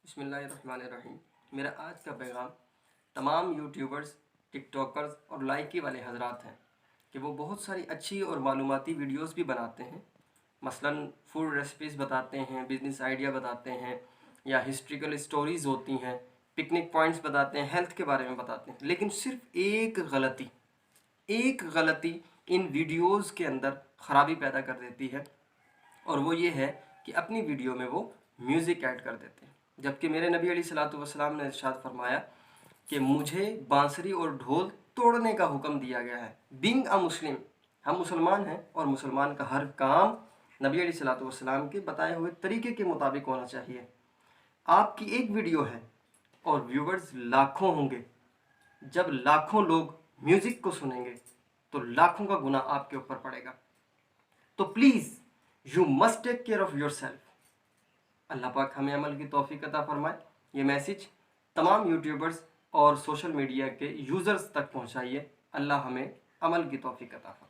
بسم اللہ الرحمن الرحیم۔ میرا آج کا پیغام تمام یوٹیوبرز، ٹک ٹاکرز اور لائکی والے حضرات ہیں کہ وہ بہت ساری اچھی اور معلوماتی ویڈیوز بھی بناتے ہیں، مثلاً فوڈ ریسیپیز بتاتے ہیں، بزنس آئیڈیا بتاتے ہیں، یا ہسٹریکل اسٹوریز ہوتی ہیں، پکنک پوائنٹس بتاتے ہیں، ہیلتھ کے بارے میں بتاتے ہیں، لیکن صرف ایک غلطی ان ویڈیوز کے اندر خرابی پیدا کر دیتی ہے، اور وہ یہ ہے کہ اپنی ویڈیو میں وہ میوزک ایڈ کر دیتے ہیں، جبکہ میرے نبی علیہ الصلوۃ والسلام نے ارشاد فرمایا کہ مجھے بانسری اور ڈھول توڑنے کا حکم دیا گیا ہے۔ بینگ اے مسلم، ہم مسلمان ہیں اور مسلمان کا ہر کام نبی علیہ الصلوۃ والسلام کے بتائے ہوئے طریقے کے مطابق ہونا چاہیے۔ آپ کی ایک ویڈیو ہے اور ویورز لاکھوں ہوں گے، جب لاکھوں لوگ میوزک کو سنیں گے تو لاکھوں کا گناہ آپ کے اوپر پڑے گا۔ تو please you must take care of yourself. اللہ پاک ہمیں عمل کی توفیق عطا فرمائے۔ یہ میسیج تمام یوٹیوبرز اور سوشل میڈیا کے یوزرز تک پہنچائیے۔ اللہ ہمیں عمل کی توفیق عطا فرمائے۔